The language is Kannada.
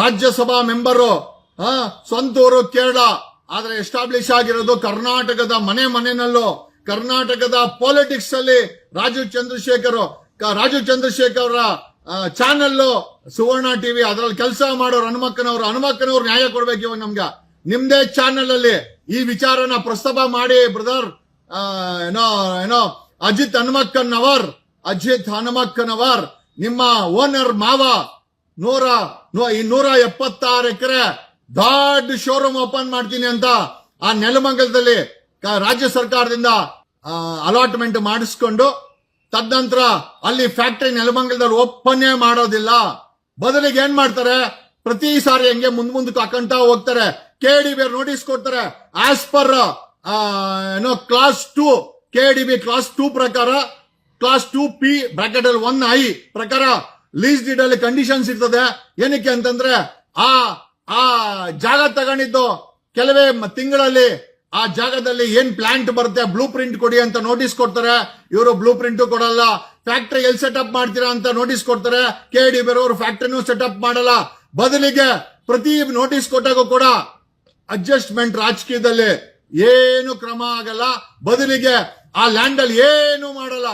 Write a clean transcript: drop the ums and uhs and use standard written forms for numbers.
ರಾಜ್ಯಸಭಾ ಮೆಂಬರು, ಸ್ವಂತೂರು ಕೇರಳ, ಆದ್ರೆ ಎಸ್ಟಾಬ್ಲಿಷ್ ಆಗಿರೋದು ಕರ್ನಾಟಕದ ಮನೆಯಲ್ಲೂ. ಕರ್ನಾಟಕದ ಪಾಲಿಟಿಕ್ಸ್ ಅಲ್ಲಿ ರಾಜೀವ್ ಚಂದ್ರಶೇಖರ್ ಅವರ ಚಾನೆಲ್ ಸುವರ್ಣ ಟಿವಿ, ಅದರಲ್ಲಿ ಕೆಲಸ ಮಾಡೋರು ಹನುಮಕ್ಕನವ್ರು ನ್ಯಾಯ ಕೊಡ್ಬೇಕು. ಇವಾಗ ನಮ್ಗೆ ನಿಮ್ದೇ ಚಾನೆಲ್ ಅಲ್ಲಿ ಈ ವಿಚಾರನ ಪ್ರಸ್ತಾಪ ಮಾಡಿ ಬ್ರದರ್. ಏನೋ ಅಜಿತ್ ಹನುಮಕ್ಕನವರ್ ನಿಮ್ಮ ಓನರ್ ಮಾವ 176 ಎಕರೆ ದೊಡ್ಡ ಶೋರೂಮ್ ಓಪನ್ ಮಾಡ್ತೀನಿ ಅಂತ ಆ ನೆಲಮಂಗಲದಲ್ಲಿ ರಾಜ್ಯ ಸರ್ಕಾರದಿಂದ ಅಲಾಟ್ಮೆಂಟ್ ಮಾಡಿಸ್ಕೊಂಡು ತದನಂತರ ಅಲ್ಲಿ ಫ್ಯಾಕ್ಟರಿ ನೆಲಮಂಗಲದಲ್ಲಿ ಓಪನ್ನೇ ಮಾಡೋದಿಲ್ಲ. ಬದಲಿಗೆ ಏನ್ ಮಾಡ್ತಾರೆ, ಪ್ರತಿ ಸಾರಿ ಹಂಗೆ ಮುಂದಕ್ಕೆ ಹಾಕೊಂತ ಹೋಗ್ತಾರೆ. KDB ನೋಟಿಸ್ ಕೊಡ್ತಾರೆ. As per class 2 KDB class 2 ಪ್ರಕಾರ, ಕ್ಲಾಸ್ 2P ಬ್ರಾಕೆಟ್ ಅಲ್ಲಿ 1I ಪ್ರಕಾರ ಲೀಸ್ ಡೀಡ್ ಅಲ್ಲಿ ಕಂಡೀಷನ್ಸ್ ಇರ್ತದೆ. ಏನಕ್ಕೆ ಅಂತಂದ್ರೆ ಆ ಜಾಗ ತಗೊಂಡಿದ್ದು ಕೆಲವೇ ತಿಂಗಳಲ್ಲಿ ಆ ಜಾಗದಲ್ಲಿ ಏನ್ ಪ್ಲಾಂಟ್ ಬರುತ್ತೆ ಬ್ಲೂ ಪ್ರಿಂಟ್ ಕೊಡಿ ಅಂತ ನೋಟಿಸ್ ಕೊಡ್ತಾರೆ. ಇವರು ಬ್ಲೂ ಪ್ರಿಂಟ್ ಕೊಡಲ್ಲ. ಫ್ಯಾಕ್ಟರಿ ಎಲ್ಲಿ ಸೆಟಪ್ ಮಾಡ್ತೀರಾ ಅಂತ ನೋಟಿಸ್ ಕೊಡ್ತಾರೆ. KDB ಅವರು ಫ್ಯಾಕ್ಟರಿನೂ ಸೆಟಪ್ ಮಾಡಲ್ಲ. ಬದಲಿಗೆ ಪ್ರತಿ ನೋಟಿಸ್ ಕೊಟ್ಟಾಗೂ ಕೂಡ ಅಡ್ಜಸ್ಟ್ಮೆಂಟ್ ರಾಜಕೀಯದಲ್ಲಿ ಏನು ಕ್ರಮ ಆಗಲ್ಲ. ಬದಲಿಗೆ ಆ ಲ್ಯಾಂಡ್ ಅಲ್ಲಿ ಏನು ಮಾಡಲ್ಲ.